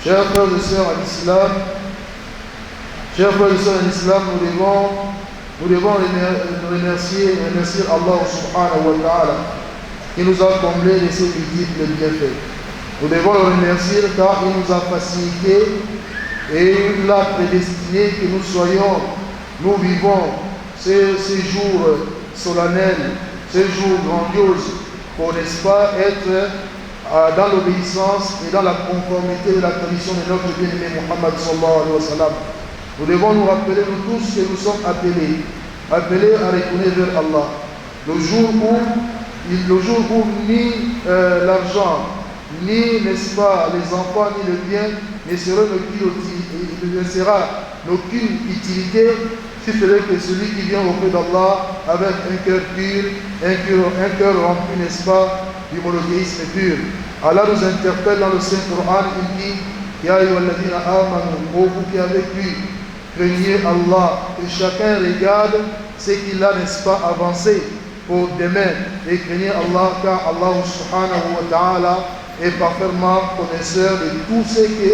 Chers frères et sœurs en islam, nous devons remercier Allah subhanahu wa ta'ala qui nous a comblés de ses multiples bienfaits. Nous devons le remercier car il nous a facilité et il a prédestiné que nous vivons ces jours solennels, ces jours grandioses pour, n'est-ce pas, être dans l'obéissance et dans la conformité de la tradition de notre bien-aimé Muhammad sallallahu alayhi wa sallam. Nous devons nous rappeler, nous tous, que nous sommes appelés à retourner vers Allah. Le jour où ni l'argent, ni, n'est-ce pas, les enfants, ni le bien ne sera d'aucune utilité, si ce n'est que celui qui vient auprès d'Allah avec un cœur pur, un cœur rempli, n'est-ce pas, du monothéisme pur. Allah nous interpelle dans le Saint-Coran, il dit Ya ayyuhalladhina amanu, ô vous qui avez cru, craignez Allah, et chacun regarde ce qu'il a, n'est-ce pas, avancé pour demain, et craignez Allah, car Allah subhanahu wa ta'ala est parfaitement connaisseur de tout ce que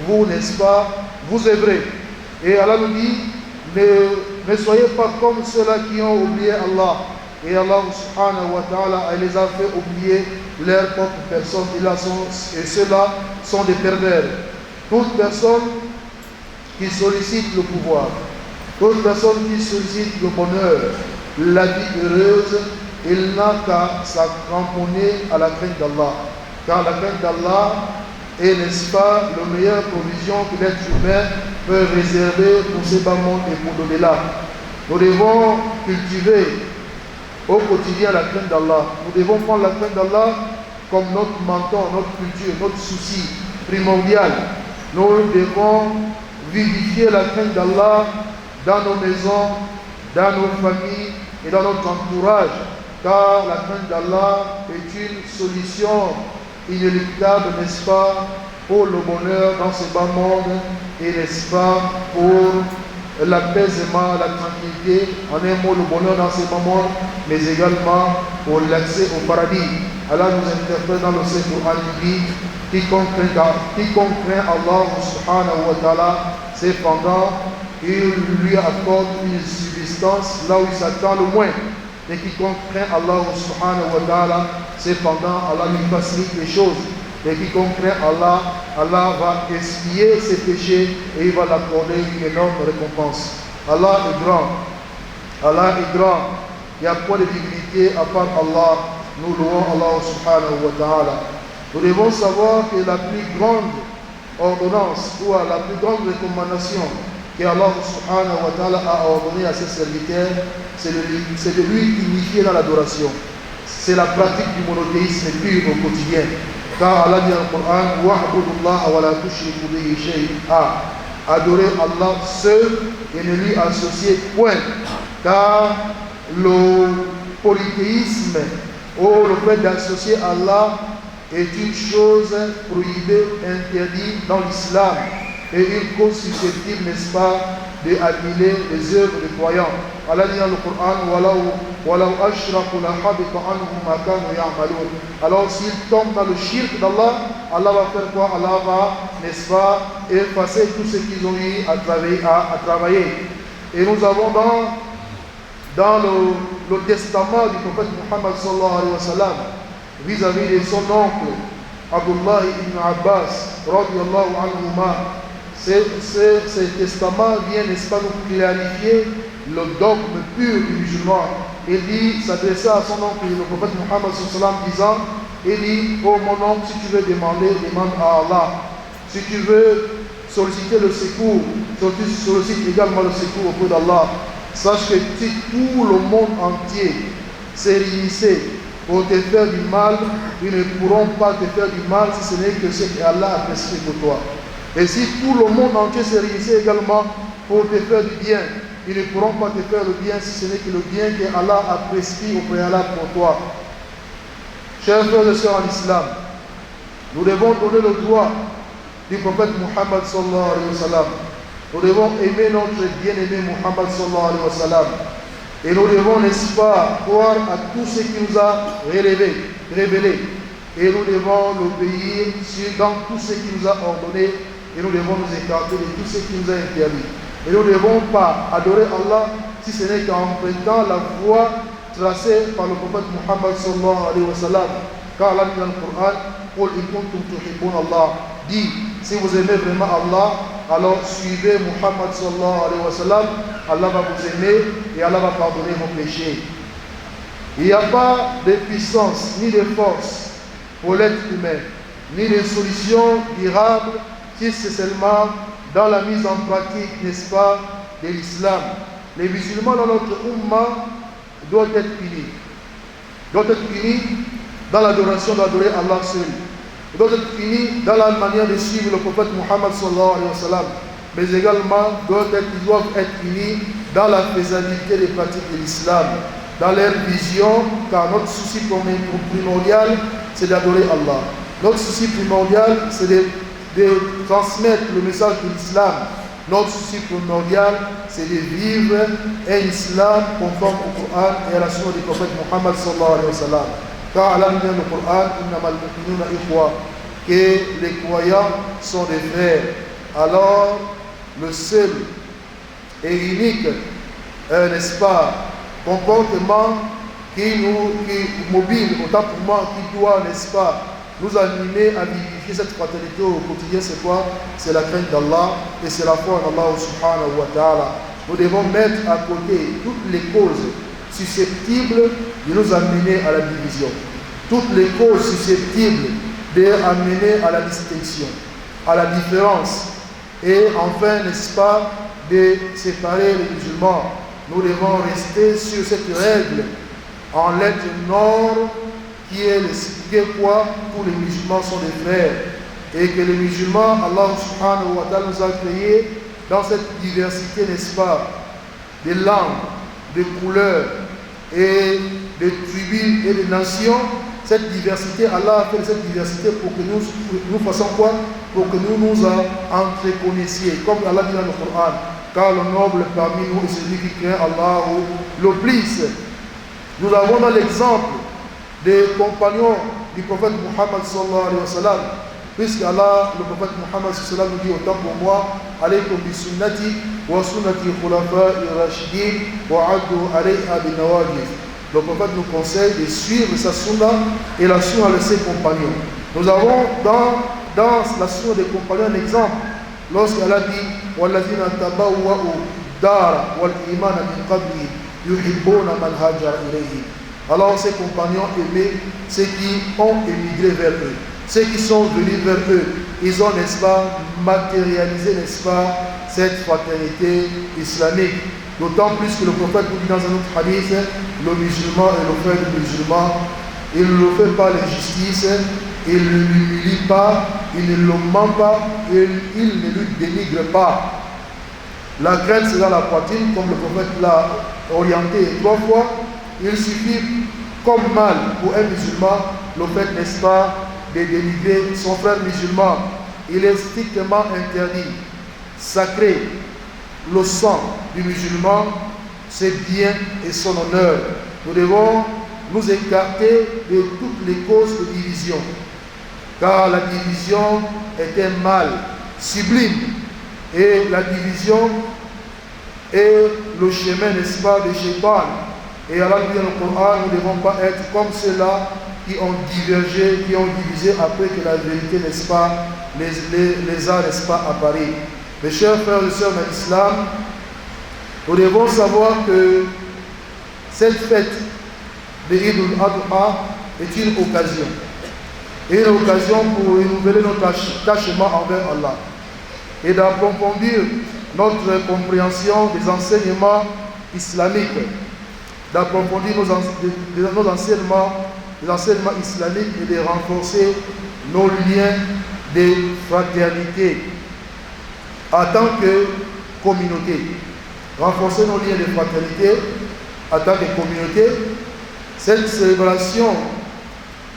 vous, n'est-ce pas, vous œuvrez. Et Allah nous dit ne soyez pas comme ceux-là qui ont oublié Allah. Et Allah subhanahu wa ta'ala les a fait oublier leur propre personne. Et ceux-là sont des pervers. Toute personne qui sollicite le pouvoir, toute personne qui sollicite le bonheur, la vie heureuse, il n'a qu'à s'acramponner à la crainte d'Allah. Car la crainte d'Allah est, n'est-ce pas, la meilleure provision que l'être humain peut réserver pour ce bas monde et pour l'au-delà. Nous devons cultiver au quotidien la crainte d'Allah. Nous devons prendre la crainte d'Allah comme notre mentor, notre culture, notre souci primordial. Nous devons vivifier la crainte d'Allah dans nos maisons, dans nos familles et dans notre entourage, car la crainte d'Allah est une solution inéluctable, n'est-ce pas, pour le bonheur dans ce bas monde et, n'est-ce pas, pour l'apaisement, la tranquillité, en un mot, le bonheur dans ce bas monde, mais également pour l'accès au paradis. Allah nous interprète dans le Saint-Coran, il dit quiconque craint Allah subhanahu wa ta'ala, cependant il lui accorde une subsistance là où il s'attend le moins. Et quiconque craint Allah subhanahu wa ta'ala, cependant Allah lui facilite les choses. Et quiconque craint Allah, Allah va expier ses péchés et il va l'accorder une énorme récompense. Allah est grand. Allah est grand. Il n'y a pas de divinité à part Allah. Nous louons Allah subhanahu wa ta'ala. Nous devons savoir que la plus grande ordonnance ou la plus grande recommandation que Allah subhanahu wa ta'ala a ordonné à ses serviteurs, c'est de lui unifier dans l'adoration. C'est la pratique du monothéisme pur au quotidien. Car Allah dit dans le Coran, wa'budullaha wa la tushriku bihi shay'a. Adorer Allah seul et ne lui associer point. Car le polythéisme ou le fait d'associer Allah est une chose prohibée, interdite dans l'islam et une cause susceptible, n'est-ce pas, d'annuler les œuvres des croyants. Allah dit dans le Coran, alors s'ils tombent dans le shirk d'Allah, Allah va faire quoi? Allah va, n'est-ce pas, effacer tout ce qu'ils ont eu à travailler. Et nous avons dans le testament du prophète Muhammad sallallahu alayhi wa sallam, vis-à-vis de son oncle Abdullah ibn Abbas radiyallahu anhuma, ce testament vient, n'est-ce pas, nous clarifier le dogme pur du musulman. Il dit, s'adresser à son oncle, le prophète Muhammad sallallahu alayhi wa sallam, disant, il dit, oh mon oncle, si tu veux demander, demande à Allah. Si tu veux solliciter le secours, sollicite également le secours auprès d'Allah. Sache que si tout le monde entier se réunissait pour te faire du mal, ils ne pourront pas te faire du mal si ce n'est que ce qu'Allah a prescrit pour toi. Et si tout le monde entier se réunissait également pour te faire du bien, ils ne pourront pas te faire le bien si ce n'est que le bien qu'Allah a prescrit au préalable pour toi. Chers frères et sœurs en islam, nous devons donner le droit du prophète Muhammad sallallahu alayhi wa sallam. Nous devons aimer notre bien-aimé Muhammad sallallahu alayhi wa sallam. Et nous devons, n'est-ce pas, croire à tout ce qui nous a révélé. Et nous devons l'obéir dans tout ce qui nous a ordonné. Et nous devons nous écarter de tout ce qui nous a interdit. Et nous ne devons pas adorer Allah si ce n'est qu'en empruntant la voie tracée par le prophète Muhammad sallallahu alayhi wa sallam. Car Allah dit dans le Coran, قُلْ إِن كُنتُمْ تُحِبُّونَ اللَّهَ. Dit, si vous aimez vraiment Allah, alors suivez Muhammad sallallahu alayhi wa sallam. Allah va vous aimer et Allah va pardonner vos péchés. Il n'y a pas de puissance ni de force pour l'être humain, ni de solution durable si c'est seulement dans la mise en pratique, n'est-ce pas, de l'islam. Les musulmans dans notre Ummah doivent être unis. Doivent être unis dans l'adoration d'adorer Allah seul. Ils doivent être unis dans la manière de suivre le prophète Muhammad sallallahu alayhi wa sallam. Mais également ils doivent être unis dans la faisabilité des pratiques de l'islam, dans leur vision, car notre souci primordial, c'est d'adorer Allah. Notre souci primordial, c'est de transmettre le message de l'islam. Notre souci primordial, c'est de vivre un islam conforme au Coran et à la sunna du prophète Muhammad sallallahu alayhi wa sallam. Car Allah dit dans le Coran, que les croyants sont des frères. Alors, le seul et unique, n'est-ce pas, comportement mobile, autant pour moi, qui doit, n'est-ce pas, nous animer à vivifier cette fraternité au quotidien, c'est quoi? C'est la crainte d'Allah et c'est la foi en Allah subhanahu wa ta'ala. Nous devons mettre à côté toutes les causes susceptibles de nous amener à la division, toutes les causes susceptibles d'amener à la distinction, à la différence, et enfin, n'est-ce pas, de séparer les musulmans. Nous devons rester sur cette règle en lettre nord qui est l'expliquer quoi? Tous les musulmans sont des frères et que les musulmans, Allah subhanahu wa ta'ala nous a créés dans cette diversité, n'est-ce pas, de langues, de couleurs et de tribus et de nations. Cette diversité, Allah a fait cette diversité pour que nous fassions quoi? Pour que nous nous entreconnaissions. Comme Allah dit dans le Coran, car le noble parmi nous est celui qui craint Allah le plus. Nous avons dans l'exemple des compagnons du prophète Muhammad sallallahu alayhi wa sallam, puisque Allah, le prophète Muhammad sallallahu alayhi wa sallam nous dit autant pour moi, alaykum bi sunnati wa sunnati khulafa'i rashidin wa addu alayha bin nawajid. Le prophète nous conseille de suivre sa sunna et la sunna de ses compagnons. Nous avons dans la sunna des compagnons un exemple. Lorsqu'Allah dit وَالَّذِينَ تَبَوَّأُوا الدَّارَ وَالْإِيمَانَ مِنْ قَبْلِهِمْ يُحِبُّونَ مَنْ هَاجَرَ إِلَيْهِمْ. Alors ses compagnons aimaient ceux qui ont émigré vers eux, ceux qui sont venus vers eux. Ils ont, n'est-ce pas, matérialisé, n'est-ce pas, cette fraternité islamique. D'autant plus que le prophète nous dit dans un autre hadith, le musulman et le frère du musulman, il ne le fait pas l'injustice, il ne l'humilie pas, il ne le ment pas, il ne lui dénigre pas. La graine c'est dans la poitrine, comme le prophète l'a orienté 3 fois. Il suffit comme mal pour un musulman, le fait, n'est-ce pas, de dénigrer son frère musulman. Il est strictement interdit, sacré. Le sang du musulman, ses biens et son honneur. Nous devons nous écarter de toutes les causes de division, car la division est un mal sublime et la division est le chemin, n'est-ce pas, de Shaitan. Et Allah dit dans le Coran, nous ne devons pas être comme ceux-là qui ont divergé, qui ont divisé après que la vérité, n'est-ce pas, les a, n'est-ce pas, apparu. Mes chers frères et sœurs dans l'islam, nous devons savoir que cette fête de Eid al-Adha est une occasion. Et une occasion pour renouveler notre attachement envers Allah et d'approfondir notre compréhension des enseignements islamiques, d'approfondir nos enseignements islamiques et de renforcer nos liens de fraternité en tant que communauté. Renforcer nos liens de fraternité en tant que communauté. Cette célébration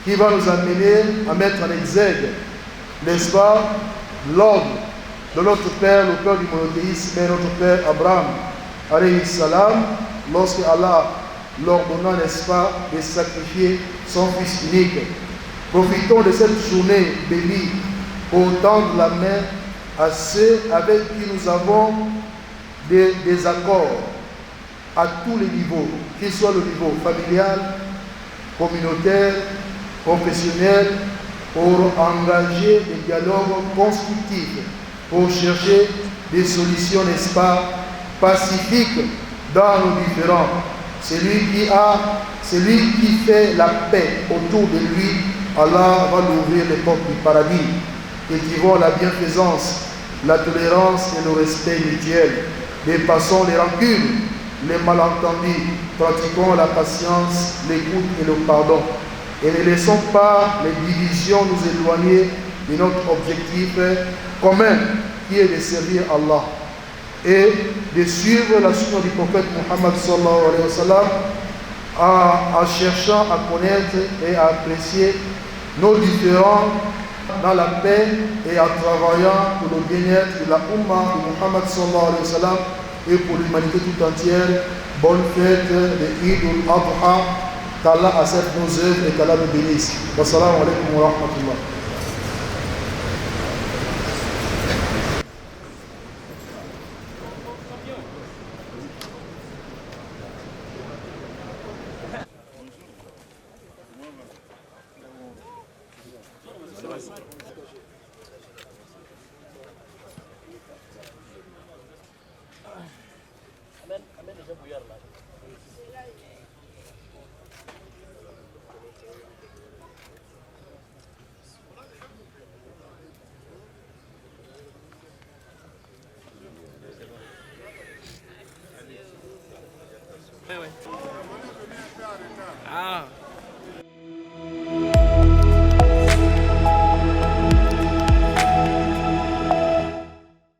qui va nous amener à mettre en exergue, n'est-ce pas, l'ordre de notre Père, le Père du monothéisme, et notre Père Abraham, alayhi salam, lorsque Allah l'ordonna, n'est-ce pas, de sacrifier son Fils unique. Profitons de cette journée bénie pour tendre la main à ceux avec qui nous avons des désaccords à tous les niveaux, qu'il soit le niveau familial, communautaire, professionnel, pour engager des dialogues constructifs, pour chercher des solutions, n'est-ce pas, pacifiques dans nos différends. Celui qui fait la paix autour de lui, Allah va lui ouvrir les portes du paradis. Cultivons la bienfaisance, la tolérance et le respect mutuel. Dépassons les rancunes, les malentendus. Pratiquons la patience, l'écoute et le pardon. Et ne laissons pas les divisions nous éloigner de notre objectif commun, qui est de servir Allah et de suivre la sunna du prophète Muhammad sallallahu alayhi wa sallam en cherchant à connaître et à apprécier nos différends dans la paix et en travaillant pour le bien-être de la Ummah de Muhammad sallallahu alayhi wa sallam et pour l'humanité tout entière. Bonne fête de Eid al-Adha, qu'Allah accepte nos œuvres et qu'Allah nous bénisse. Wassalamu alaikum wa rahmatullah. Ah